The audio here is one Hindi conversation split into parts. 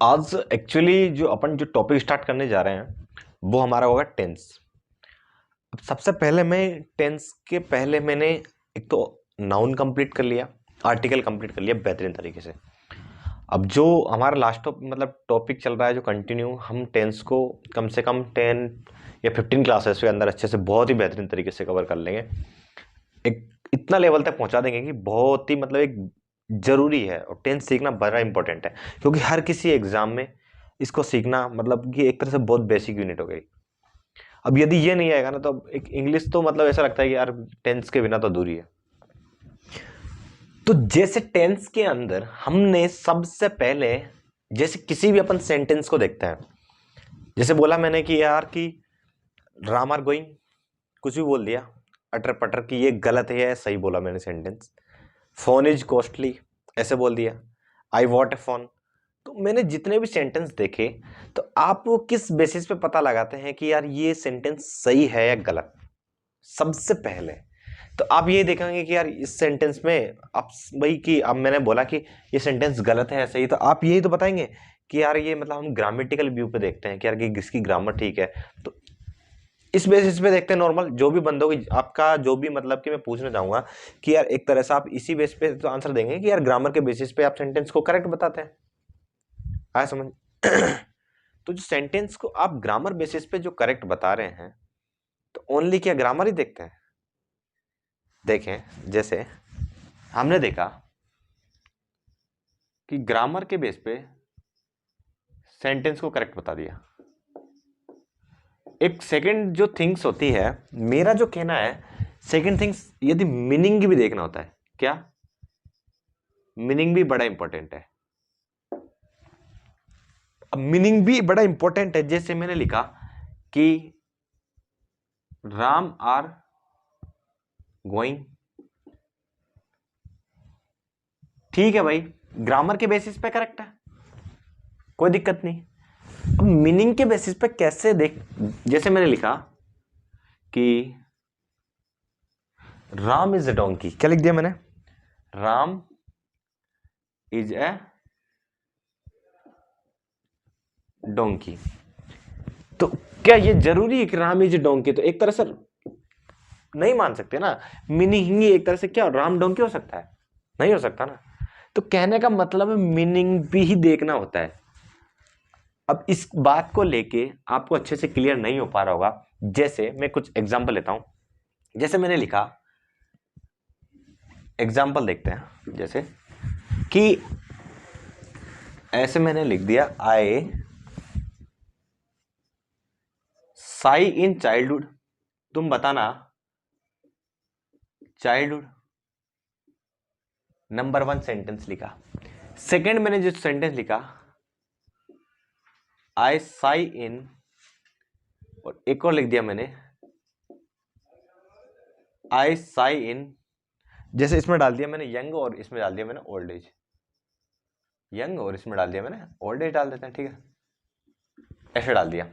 आज एक्चुअली जो टॉपिक स्टार्ट करने जा रहे हैं वो हमारा होगा टेंस। अब सबसे पहले मैं टेंस के पहले मैंने एक तो नाउन कंप्लीट कर लिया, आर्टिकल कंप्लीट कर लिया बेहतरीन तरीके से। अब जो हमारा लास्ट टॉपिक चल रहा है जो कंटिन्यू, हम टेंस को कम से कम 10 या 15 क्लासेस के अंदर अच्छे से बहुत ही बेहतरीन तरीके से कवर कर लेंगे। एक इतना लेवल तक पहुंचा देंगे कि बहुत ही एक जरूरी है। और टेंस सीखना बड़ा इंपॉर्टेंट है क्योंकि हर किसी एग्जाम में इसको सीखना कि एक तरह से बहुत बेसिक यूनिट हो गई। अब यदि ये नहीं आएगा ना तो एक इंग्लिश तो ऐसा लगता है कि यार टेंस के बिना तो अधूरी है। तो जैसे टेंस के अंदर हमने सबसे पहले जैसे किसी भी अपन सेंटेंस को देखते हैं, जैसे बोला मैंने कि यार कि राम आर गोइंग, कुछ भी बोल दिया अटर पटर कि ये गलत है या सही बोला मैंने सेंटेंस। फोन इज कॉस्टली ऐसे बोल दिया, आई वॉट ए फोन। तो मैंने जितने भी सेंटेंस देखे तो आप वो किस बेसिस पे पता लगाते हैं कि यार ये सेंटेंस सही है या गलत। सबसे पहले तो आप ये देखेंगे कि यार इस सेंटेंस में आप वही कि अब मैंने बोला कि ये सेंटेंस गलत है या सही, तो आप यही तो बताएंगे कि यार ये हम ग्रामेटिकल व्यू पे देखते हैं कि यार कि किसकी ग्रामर ठीक है। तो इस बेसिस पे देखते हैं नॉर्मल जो भी बंदों की आपका जो भी कि मैं पूछना चाहूंगा कि यार एक तरह से आप इसी बेस पे तो आंसर देंगे कि यार ग्रामर के बेसिस पे आप सेंटेंस को करेक्ट बताते हैं। आया समझ? तो जो सेंटेंस को आप ग्रामर बेसिस पे जो करेक्ट बता रहे हैं तो ओनली क्या ग्रामर ही देखते हैं? देखें, जैसे हमने देखा कि ग्रामर के बेस पे सेंटेंस को करेक्ट बता दिया। एक सेकंड जो थिंग्स होती है, मेरा जो कहना है सेकंड थिंग्स यदि मीनिंग भी देखना होता है, क्या मीनिंग भी बड़ा इंपॉर्टेंट है। अब मीनिंग भी बड़ा इंपॉर्टेंट है। जैसे मैंने लिखा कि राम आर गोइंग, ठीक है भाई, ग्रामर के बेसिस पे करेक्ट है, कोई दिक्कत नहीं। अब मीनिंग के बेसिस पे कैसे देख, जैसे मैंने लिखा कि राम इज ए डोंकी, क्या लिख दिया मैंने? Ram is a donkey. तो क्या ये जरूरी है कि राम इज ए डोंकी? तो एक तरह से नहीं मान सकते ना। मीनिंग ही एक तरह से क्या राम डोंकी हो सकता है? नहीं हो सकता ना। तो कहने का मतलब मीनिंग भी ही देखना होता है। अब इस बात को लेके आपको अच्छे से क्लियर नहीं हो पा रहा होगा। जैसे मैं कुछ एग्जांपल लेता हूं। जैसे मैंने लिखा, एग्जांपल देखते हैं, जैसे कि ऐसे मैंने लिख दिया आई साई इन चाइल्डहुड। तुम बताना चाइल्डहुड। नंबर 1 सेंटेंस लिखा। सेकंड मैंने जो सेंटेंस लिखा आई साई इन, और एक और लिख दिया मैंने आई साई इन। जैसे इसमें डाल दिया मैंने यंग और इसमें डाल दिया मैंने ओल्ड एज। यंग और इसमें डाल दिया मैंने ओल्ड एज, डाल देते हैं, ठीक है, ऐसे डाल दिया।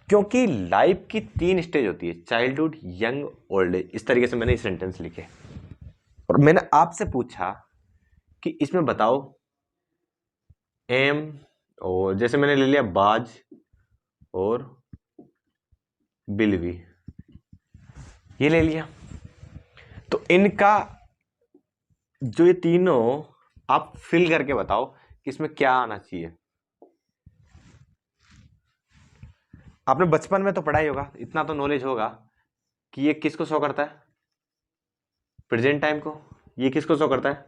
क्योंकि लाइफ की 3 स्टेज होती है, चाइल्डहुड, यंग, ओल्ड एज। इस तरीके से मैंने ये सेंटेंस लिखे और मैंने आपसे पूछा कि इसमें बताओ एम, और जैसे मैंने ले लिया बाज और बिलवी, ये ले लिया। तो इनका जो ये तीनों आप फिल करके बताओ कि इसमें क्या आना चाहिए। आपने बचपन में तो पढ़ा ही होगा, इतना तो नॉलेज होगा कि ये किसको शो करता है, प्रेजेंट टाइम को, ये किसको शो करता है,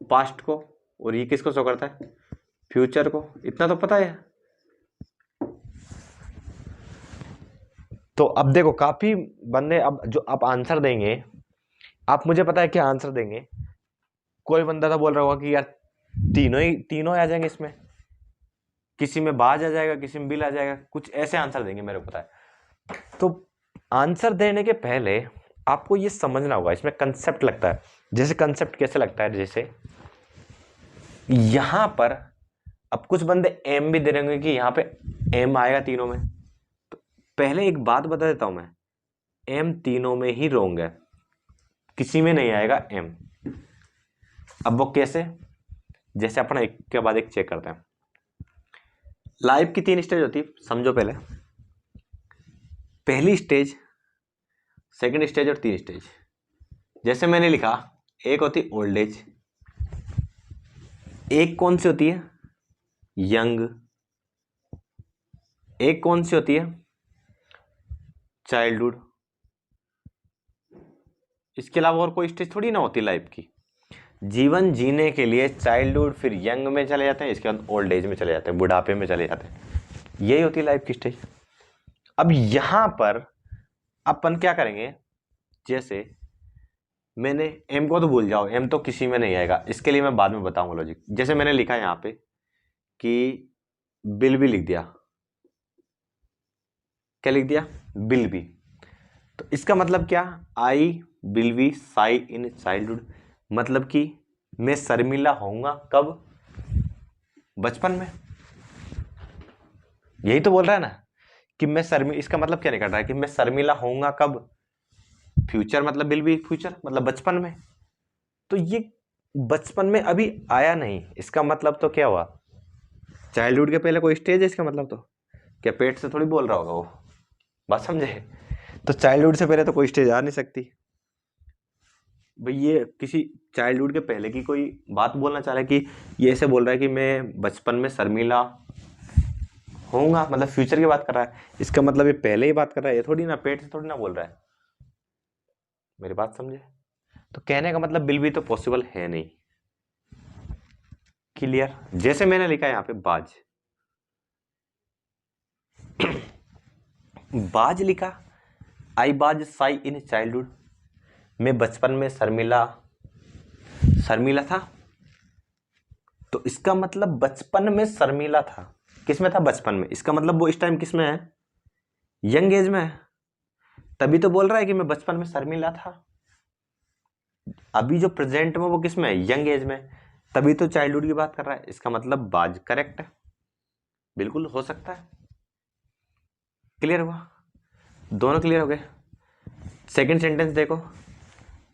पास्ट को, और ये किसको शो करता है, फ्यूचर को। इतना तो पता है। तो अब देखो काफी बंदे, अब जो आप आंसर देंगे, आप मुझे पता है क्या आंसर देंगे। कोई बंदा तो बोल रहा होगा कि यार तीनों आ जाएंगे इसमें, किसी में बाज आ जाएगा, किसी में बिल आ जाएगा, कुछ ऐसे आंसर देंगे, मेरे को पता है। तो आंसर देने के पहले आपको ये समझना होगा, इसमें कंसेप्ट लगता है। जैसे कंसेप्ट कैसे लगता है, जैसे यहां पर अब कुछ बंदे एम भी दे रहे होंगे कि यहां पे एम आएगा तीनों में। तो पहले एक बात बता देता हूं मैं, एम तीनों में ही रोंग है, किसी में नहीं आएगा एम। अब वो कैसे, जैसे अपना एक के बाद एक चेक करते हैं। लाइफ की 3 स्टेज होती है, समझो पहले। पहली स्टेज, सेकंड स्टेज और 3 स्टेज। जैसे मैंने लिखा, एक होती ओल्ड एज, एक कौन सी होती है यंग, एक कौन सी होती है चाइल्डहुड। इसके अलावा और कोई स्टेज थोड़ी ना होती लाइफ की। जीवन जीने के लिए चाइल्डहुड, फिर यंग में चले जाते हैं, इसके बाद ओल्ड एज में चले जाते हैं, बुढ़ापे में चले जाते हैं। यही होती है लाइफ की स्टेज। अब यहां पर अपन क्या करेंगे, जैसे मैंने एम को तो भूल जाओ, एम तो किसी में नहीं आएगा, इसके लिए मैं बाद में बताऊंगा लॉजिक। जैसे मैंने लिखा यहां पे कि बिल भी लिख दिया, क्या लिख दिया, बिल भी। तो इसका मतलब क्या, I will be Sai in childhood, मतलब कि मैं शर्मिला होऊंगा कब, बचपन में। यही तो बोल रहा है ना कि मैं शर्मिला, इसका मतलब क्या निकल रहा है कि मैं शर्मिला होऊंगा कब, फ्यूचर, मतलब विल बी फ्यूचर, मतलब बचपन में। तो ये बचपन में अभी आया नहीं, इसका मतलब तो क्या हुआ, चाइल्डहुड के पहले कोई स्टेज है, इसका मतलब तो क्या पेट से थोड़ी बोल रहा होगा वो, बात समझे। तो चाइल्डहुड से पहले तो कोई स्टेज आ नहीं सकती भाई। ये किसी चाइल्डहुड के पहले की कोई बात बोलना चाह रहा है कि ये ऐसे बोल रहा है कि मैं बचपन में शर्मिला होऊंगा, मतलब फ्यूचर की बात कर रहा है। इसका मतलब ये पहले ही बात कर रहा है, ये थोड़ी ना पेट से थोड़ी ना बोल रहा है। मेरी बात समझे। तो कहने का मतलब बिल भी तो पॉसिबल है नहीं। क्लियर। जैसे मैंने लिखा है यहां पे बाज, बाज लिखा, आई बाज साई इन चाइल्डहुड, मैं बचपन में शर्मिला था। तो इसका मतलब बचपन में शर्मिला था, किस में था, बचपन में। इसका मतलब वो इस टाइम किस में है, यंग एज में है। तभी तो बोल रहा है कि मैं बचपन में शर्मिला था। अभी जो प्रेजेंट में वो किस में है, यंग एज में, तभी तो चाइल्डहुड की बात कर रहा है। इसका मतलब बाज करेक्ट है, बिल्कुल हो सकता है। क्लियर हुआ, दोनों क्लियर हो गए। सेकंड सेंटेंस देखो,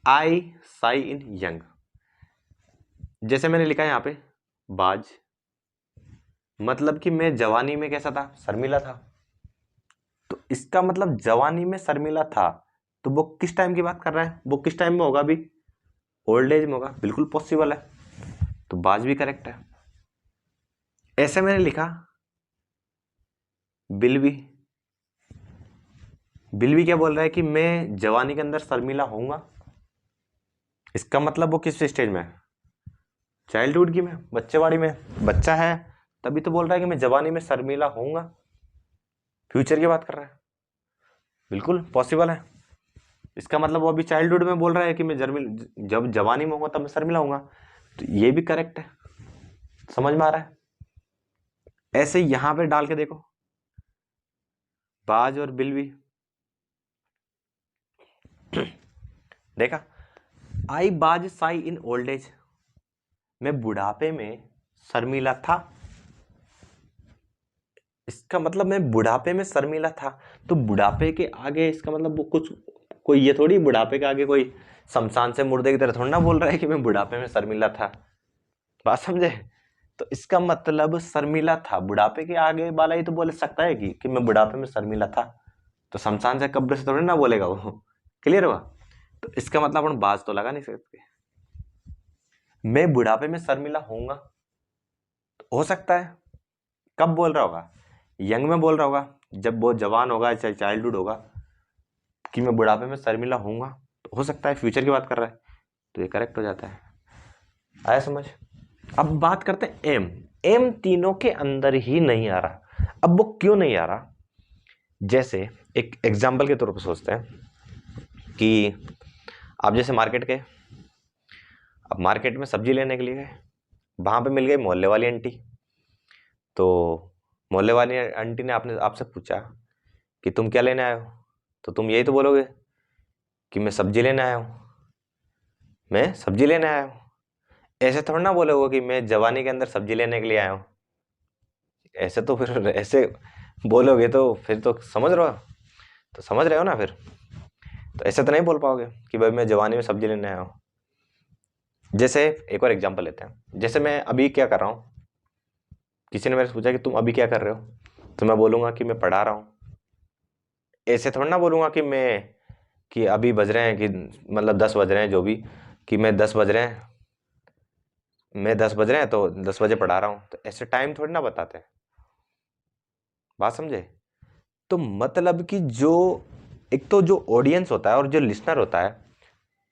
आई साई इन यंग। जैसे मैंने लिखा है यहां पे बाज, मतलब कि मैं जवानी में कैसा था, शर्मिला था। तो इसका मतलब जवानी में शर्मिला था, तो वो किस टाइम की बात कर रहा है, वो किस टाइम में होगा, अभी ओल्ड एज में होगा, बिल्कुल पॉसिबल है। तो बाज भी करेक्ट है। ऐसे मैंने लिखा बिल भी, बिल भी क्या बोल रहा है कि मैं जवानी के अंदर शर्मिला होऊंगा। इसका मतलब वो किस स्टेज में है, चाइल्डहुड की में, बच्चेवाड़ी में, बच्चा है, तभी तो बोल रहा है कि मैं जवानी में शर्मिला होऊंगा। फ्यूचर की बात कर रहा है, बिल्कुल पॉसिबल है। इसका मतलब वो अभी चाइल्डहुड में बोल रहा है कि मैं जब जवानी में होगा तब मैं शर्मिला होऊंगा। तो ये भी करेक्ट है, समझ में आ रहा है। ऐसे यहां पे डाल के देखो, बाज और बिल भी देखा, आई बाज साई इन ओल्ड एज, मैं बुढ़ापे में शर्मिला था। इसका मतलब मैं बुढ़ापे में शर्मिला था। तो बुढ़ापे के आगे इसका मतलब वो कुछ, कोई ये थोड़ी बुढ़ापे के आगे कोई शमशान से मुर्दे की तरह थोड़ा ना बोल रहा है कि मैं बुढ़ापे में शर्मिला था, बात समझे। तो इसका मतलब शर्मिला था, बुढ़ापे के आगे वाला ही तो बोल सकता है कि मैं बुढ़ापे में शर्मिला था। तो शमशान से कब्र से थोड़ी ना बोलेगा वो। क्लियर हुआ। तो इसका मतलब अपन बाज तो लगा नहीं सकते। मैं बुढ़ापे में शर्मिला होऊंगा, तो हो सकता है कब बोल रहा होगा, यंग में बोल रहा होगा, जब वो जवान होगा चाहे चाइल्डहुड होगा, कि मैं बुढ़ापे में शर्मिला होऊंगा। तो हो सकता है फ्यूचर की बात कर रहा है, तो ये करेक्ट हो जाता है। आया समझ। अब बात करते हैं एम। एम तीनों के अंदर ही नहीं आ रहा। अब वो क्यों नहीं आ रहा, जैसे एक एग्जाम्पल के तौर पर सोचते हैं कि आप जैसे मार्केट गए, अब मार्केट में सब्जी लेने के लिए गए, वहां पे मिल गई मोहल्ले वाली आंटी। तो मोहल्ले वाली आंटी ने आपसे पूछा कि तुम क्या लेने आए हो, तो तुम यही तो बोलोगे कि मैं सब्जी लेने आया हूँ, मैं सब्जी लेने आया हूँ। ऐसे थोड़ा ना बोलोगे कि मैं जवानी के अंदर सब्जी लेने के लिए आया हूँ। ऐसे तो फिर ऐसे बोलोगे तो फिर तो समझ रहे हो, तो समझ रहे हो ना फिर। तो ऐसे तो नहीं बोल पाओगे कि भाई मैं जवानी में सब्जी लेने आया हूँ। जैसे एक और एग्जांपल लेते हैं, जैसे मैं अभी क्या कर रहा हूँ, किसी ने मेरे से पूछा कि तुम अभी क्या कर रहे हो, तो मैं बोलूँगा कि मैं पढ़ा रहा हूँ। ऐसे थोड़ा ना बोलूँगा कि अभी बज रहे हैं कि मतलब 10 बज रहे हैं जो भी, कि मैं 10 बज रहे हैं, मैं 10 बज रहे हैं तो 10 बजे पढ़ा रहा हूँ, तो ऐसे टाइम थोड़ी ना बताते हैं। बात समझे? तो मतलब कि जो एक तो जो ऑडियंस होता है और जो लिसनर होता है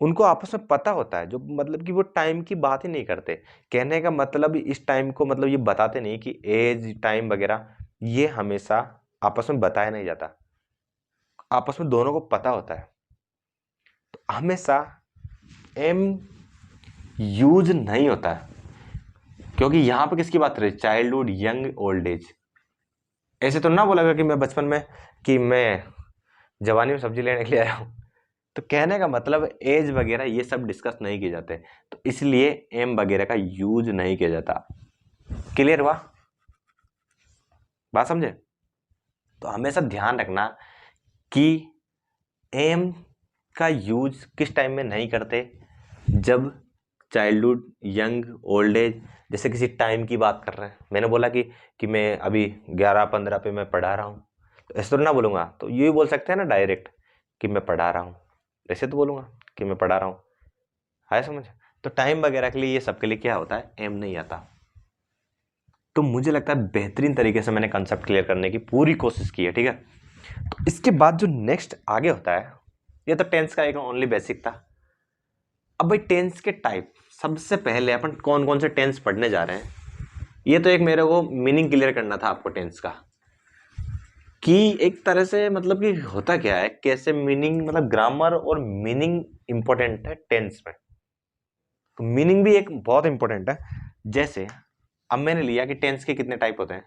उनको आपस में पता होता है, जो मतलब कि वो टाइम की बात ही नहीं करते। कहने का मतलब इस टाइम को मतलब ये बताते नहीं कि एज टाइम वगैरह, ये हमेशा आपस में बताया नहीं जाता, आपस में दोनों को पता होता है। तो हमेशा एम यूज नहीं होता है, क्योंकि यहां पे किसकी बात करें, चाइल्डहुड, यंग, ओल्ड एज। ऐसे तो ना बोलेगा कि मैं बचपन में, कि मैं जवानी में सब्जी लेने के लिए आया हूं। तो कहने का मतलब एज वगैरह ये सब डिस्कस नहीं किए जाते, तो इसलिए एम वगैरह का यूज नहीं किया जाता। क्लियर हुआ? बात समझे? तो हमेशा ध्यान रखना कि एम का यूज किस टाइम में नहीं करते, जब चाइल्डहुड, यंग, ओल्ड एज, जैसे किसी टाइम की बात कर रहे हैं। मैंने बोला कि मैं अभी 11:15 पे मैं पढ़ा रहा हूँ, तो ऐसे तो ना बोलूँगा, तो ये बोल सकते हैं ना डायरेक्ट कि मैं पढ़ा रहा हूँ, ऐसे तो बोलूँगा कि मैं पढ़ा रहा हूँ। है समझ? तो टाइम वगैरह के लिए ये सब के लिए क्या होता है, एम नहीं आता। तो मुझे लगता है बेहतरीन तरीके से मैंने कंसेप्ट क्लियर करने की पूरी कोशिश की है, ठीक है। तो इसके बाद जो नेक्स्ट आगे होता है, ये तो टेंस का एक ओनली बेसिक था। अब भाई टेंस के टाइप, सबसे पहले अपन कौन कौन से टेंस पढ़ने जा रहे हैं, ये तो एक मेरे को मीनिंग क्लियर करना था आपको टेंस का, कि एक तरह से मतलब कि होता क्या है, कैसे मीनिंग, मतलब ग्रामर और मीनिंग इंपॉर्टेंट है टेंस में। तो मीनिंग भी एक बहुत इंपॉर्टेंट है। जैसे अब मैंने लिया कि टेंस के कितने टाइप होते हैं।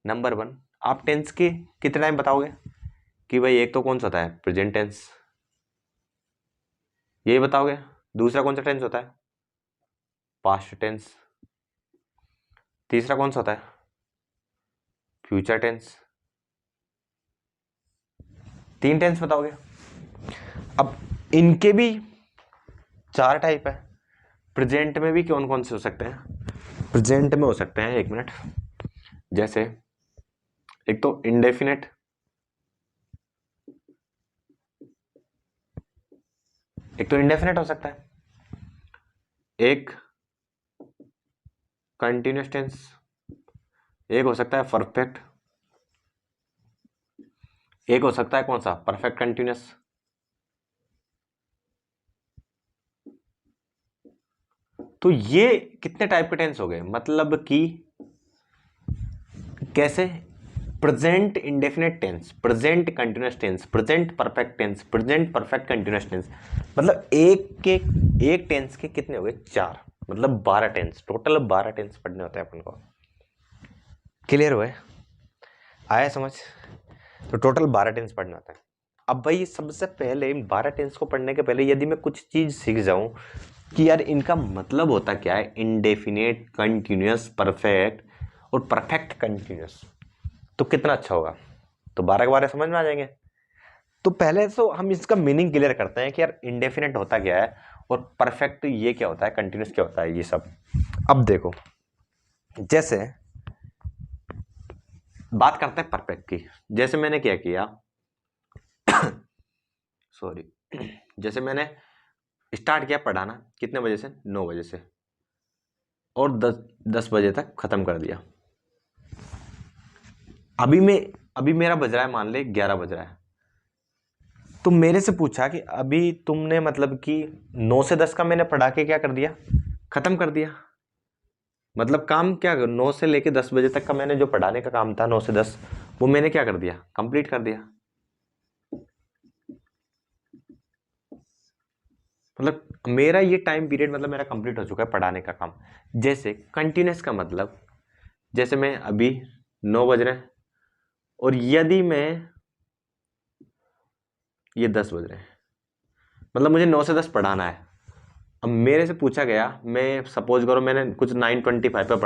नंबर 1, आप टेंस के कितने टाइम बताओगे कि भाई एक तो कौन सा होता है, प्रेजेंट टेंस, यही बताओगे। दूसरा कौन सा टेंस होता है, पास्ट टेंस। तीसरा कौन सा होता है, फ्यूचर टेंस। 3 टेंस बताओगे। अब इनके भी 4 टाइप है। प्रेजेंट में भी कौन कौन से हो सकते हैं, प्रेजेंट में हो सकते हैं, 1 मिनट, जैसे एक तो इंडेफिनेट, एक तो इंडेफिनेट हो सकता है, एक कंटिन्यूअस टेंस, एक हो सकता है परफेक्ट, एक हो सकता है कौन सा, परफेक्ट कंटिन्यूअस। तो ये कितने टाइप के टेंस हो गए, मतलब कि कैसे, present indefinite tense, present continuous tense, present perfect tense, present perfect continuous tense, मतलब एक टेंस के कितने हो गए, 4, मतलब 12 टेंस, टोटल 12 टेंस पढ़ने होते हैं अपन को। क्लियर हुए? आया समझ? तो टोटल 12 टेंस पढ़ना होता है। अब भाई सबसे पहले इन 12 टेंस को पढ़ने के पहले यदि मैं कुछ चीज सीख जाऊं कि यार इनका मतलब होता क्या है, इंडेफिनेट, कंटिन्यूअस, परफेक्ट और परफेक्ट कंटिन्यूअस, तो कितना अच्छा होगा। तो 12 के 12 समझ में आ जाएंगे। तो पहले तो हम इसका मीनिंग क्लियर करते हैं कि यार इंडेफिनेट होता क्या है और परफेक्ट ये क्या होता है, कंटिन्यूअस क्या होता है, ये सब। अब देखो, जैसे बात करते हैं परफेक्ट की। जैसे मैंने क्या किया, सॉरी, जैसे मैंने स्टार्ट किया पढ़ाना कितने बजे से, 9 बजे से, और 10 बजे तक खत्म कर दिया। अभी मेरा बज रहा है, मान ले 11 बज रहा है, तो मेरे से पूछा कि अभी तुमने मतलब कि 9 से 10 का मैंने पढ़ा के क्या कर दिया, खत्म कर दिया। मतलब काम क्या, 9 से लेके 10 बजे तक का मैंने जो पढ़ाने का काम था, 9 से 10, वो मैंने क्या कर दिया, कंप्लीट कर दिया। मतलब मेरा ये टाइम पीरियड, मतलब मेरा कंप्लीट हो चुका है पढ़ाने का काम। जैसे कंटिन्यूस का मतलब, जैसे मैं अभी 9 बज रहे हैं और यदि मैं ये 10 बज रहे हैं, मतलब मुझे 9 से 10 पढ़ाना है। अब मेरे से पूछा गया, मैं सपोज करो मैंने कुछ 9:25 पे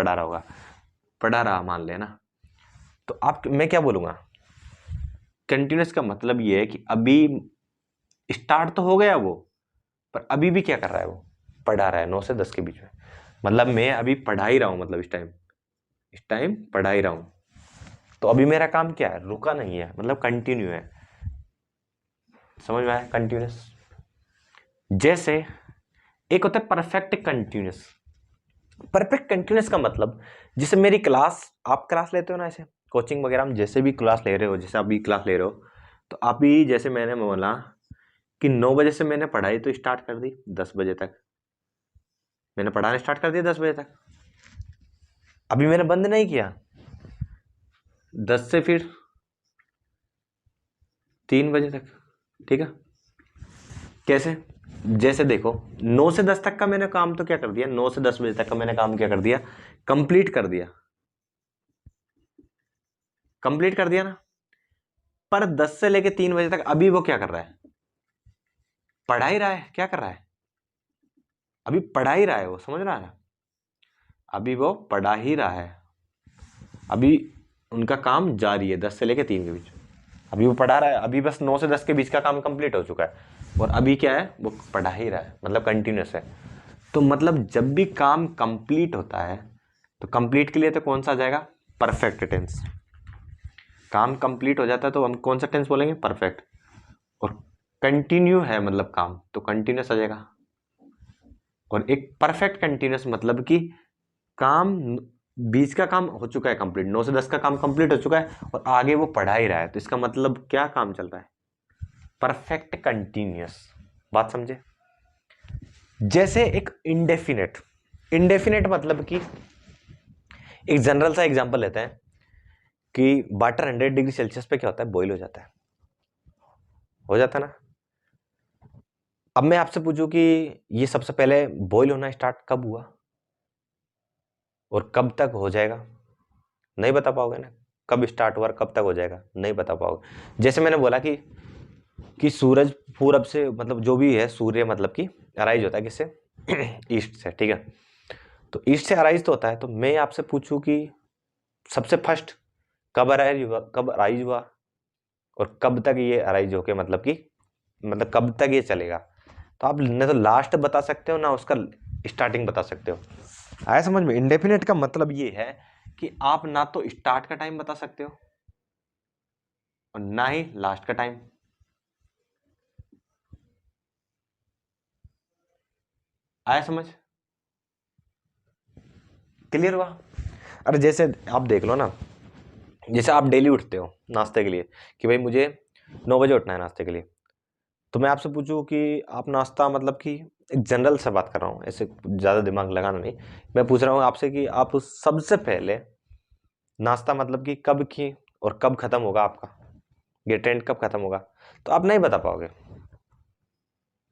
पढ़ा रहा मान लेना, तो आप, मैं क्या बोलूँगा, कंटिन्यूस का मतलब ये है कि अभी स्टार्ट तो हो गया वो, पर अभी भी क्या कर रहा है वो, पढ़ा रहा है 9 से 10 के बीच में। मतलब मैं अभी पढ़ा ही रहा हूँ, मतलब इस टाइम इस टाइम पढ़ा ही रहा हूं। तो अभी मेरा काम क्या है, रुका नहीं है, मतलब कंटिन्यू है। समझ में आया, कंटिन्यूस। जैसे एक होता है परफेक्ट कंटिन्यूस। परफेक्ट कंटिन्यूस का मतलब, जैसे मेरी क्लास, आप क्लास लेते हो ना, ऐसे कोचिंग वगैरह में जैसे भी क्लास ले रहे हो, जैसे अभी क्लास ले रहे हो, तो अभी जैसे मैंने बोला कि 9 बजे से मैंने पढ़ाई तो स्टार्ट कर दी, 10 बजे तक मैंने पढ़ाना स्टार्ट कर दिया, 10 बजे तक अभी मैंने बंद नहीं किया। 10 से फिर 3 बजे तक, ठीक है। कैसे, जैसे देखो 9 से 10 तक का मैंने काम तो क्या कर दिया, 9 से 10 बजे तक का मैंने काम क्या कर दिया, कंप्लीट कर दिया, कंप्लीट कर दिया ना। पर 10 से लेके 3 बजे तक अभी वो क्या कर रहा है, पढ़ा ही रहा है। क्या कर रहा है, अभी पढ़ा ही रहा है, वो समझ रहा है, अभी वो पढ़ा ही रहा है। अभी उनका काम जारी है 10 से लेके 3 के बीच, अभी वो पढ़ा रहा है। अभी बस 9 से 10 के बीच का काम कंप्लीट हो चुका है और अभी क्या है, वो पढ़ा ही रहा है, मतलब कंटिन्यूस है। तो मतलब जब भी काम कंप्लीट होता है तो कंप्लीट के लिए तो कौन सा आ जाएगा, परफेक्ट टेंस। काम कंप्लीट हो जाता है तो हम कौन सा टेंस बोलेंगे, परफेक्ट। और कंटिन्यू है मतलब काम, तो कंटिन्यूस आ जाएगा। और एक परफेक्ट कंटिन्यूस मतलब कि काम, बीच का काम हो चुका है कंप्लीट, 9 से 10 का काम कंप्लीट हो चुका है और आगे वो पढ़ा ही रहा है, तो इसका मतलब क्या काम चल रहा है, परफेक्ट कंटिन्यूस। बात समझे। जैसे एक इंडेफिनेट, इंडेफिनेट मतलब कि एक जनरल सा एग्जांपल लेते हैं कि वाटर 100 डिग्री सेल्सियस पे क्या होता है, बॉईल हो जाता है, हो जाता है ना। अब मैं आपसे पूछूं कि ये सबसे पहले बॉईल होना स्टार्ट कब हुआ और कब तक हो जाएगा, नहीं बता पाओगे ना। कब स्टार्ट हुआ और कब तक हो जाएगा, नहीं बता पाओगे। जैसे मैंने बोला कि सूरज पूरब से, मतलब जो भी है सूर्य, मतलब कि अराइज होता है किससे, ईस्ट से, ठीक है। तो ईस्ट से अराइज तो होता है, तो मैं आपसे पूछूं कि सबसे फर्स्ट कब अराइज हुआ, कब अराइज हुआ और कब तक ये अराइज होके, मतलब कब तक ये चलेगा। तो आप न तो लास्ट बता सकते हो ना उसका स्टार्टिंग बता सकते हो। आया समझ में। इंडेफिनेट का मतलब ये है कि आप ना तो स्टार्ट का टाइम बता सकते हो और ना ही लास्ट का टाइम। आया समझ, क्लियर हुआ। अरे जैसे आप देख लो ना, जैसे आप डेली उठते हो नाश्ते के लिए कि भाई मुझे 9 बजे उठना है नाश्ते के लिए, तो मैं आपसे पूछूं कि आप नाश्ता, मतलब कि एक जनरल से बात कर रहा हूँ, ऐसे ज़्यादा दिमाग लगाना नहीं। मैं पूछ रहा हूँ आपसे कि आप सबसे पहले नाश्ता मतलब कि कब की और कब खत्म होगा आपका, ये ट्रेंड कब खत्म होगा, तो आप नहीं बता पाओगे।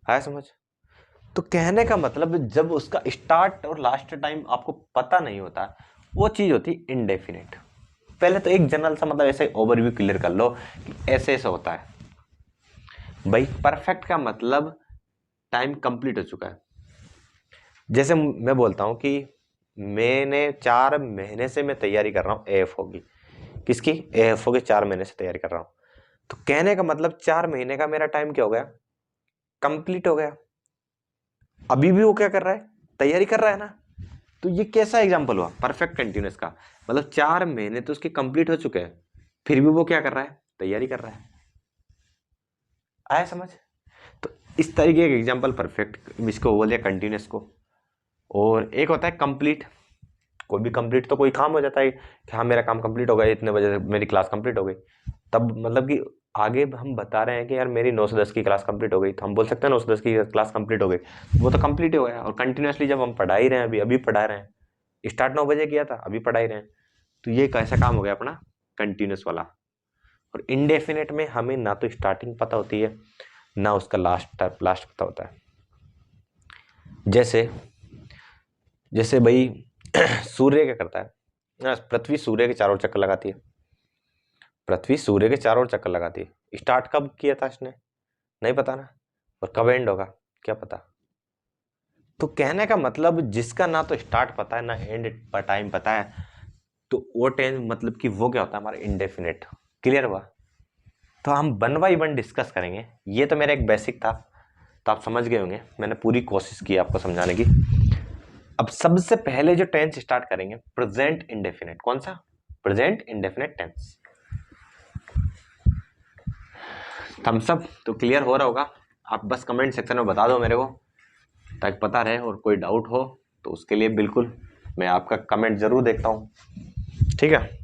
आया समझ। तो कहने का मतलब जब उसका स्टार्ट और लास्ट टाइम आपको पता नहीं होता, वो चीज़ होती है इनडेफिनेट। पहले तो एक जनरल सा मतलब ऐसे ओवरव्यू क्लियर कर लो कि ऐसे ऐसा होता है भाई। परफेक्ट का मतलब टाइम कंप्लीट हो चुका है। जैसे मैं बोलता हूं कि मैंने 4 महीने से मैं तैयारी कर रहा हूं एएफओ की, किसकी, एएफओ के 4 महीने से तैयारी कर रहा हूं। तो कहने का मतलब 4 महीने का मेरा टाइम क्या हो गया, कंप्लीट हो गया। अभी भी वो क्या कर रहा है, तैयारी कर रहा है ना। तो ये कैसा एग्जाम्पल हुआ, परफेक्ट कंटिन्यूस का। मतलब 4 महीने तो उसके कंप्लीट हो चुके हैं, फिर भी वो क्या कर रहा है, तैयारी कर रहा है। आया समझ। तो इस तरीके का एग्जाम्पल परफेक्ट, इसको बोल दिया कंटिन्यूस को। और एक होता है कंप्लीट। कोई भी कंप्लीट तो कोई काम हो जाता है कि हाँ मेरा काम कंप्लीट हो गया, इतने बजे मेरी क्लास कंप्लीट हो गई, तब मतलब कि आगे हम बता रहे हैं कि यार मेरी 9 से 10 की क्लास कंप्लीट हो गई, तो हम बोल सकते हैं 9 से 10 की क्लास कंप्लीट हो गई, वो तो कंप्लीट हो गया। और कंटिन्यूसली जब हम पढ़ा ही रहे हैं, अभी अभी पढ़ा रहे हैं, स्टार्ट 9 बजे किया था, अभी पढ़ा ही रहे हैं, तो ये कैसा काम हो गया अपना, कंटिन्यूस वाला। और इनडेफिनेट में हमें ना तो स्टार्टिंग पता होती है ना उसका लास्ट पता होता है। जैसे जैसे भाई सूर्य क्या करता है ना, पृथ्वी सूर्य के चारों ओर चक्कर लगाती है, पृथ्वी सूर्य के चारों ओर चक्कर लगाती है। स्टार्ट कब किया था इसने, नहीं पता ना, और कब एंड होगा, क्या पता। तो कहने का मतलब जिसका ना तो स्टार्ट पता है ना एंड पर टाइम पता है, तो वो टेंस मतलब कि वो क्या होता है, हमारा इंडेफिनेट। क्लियर हुआ। तो हम 1 बाई 1 डिस्कस करेंगे। ये तो मेरा एक बेसिक था, तो आप समझ गए होंगे, मैंने पूरी कोशिश की आपको समझाने की। अब सबसे पहले जो टेंस स्टार्ट करेंगे प्रेजेंट इंडेफिनिट। कौन सा? Present indefinite tense. Thumbs up तो क्लियर हो रहा होगा। आप बस कमेंट सेक्शन में बता दो मेरे को, ताकि पता रहे, और कोई डाउट हो तो उसके लिए बिल्कुल मैं आपका कमेंट जरूर देखता हूँ। ठीक है।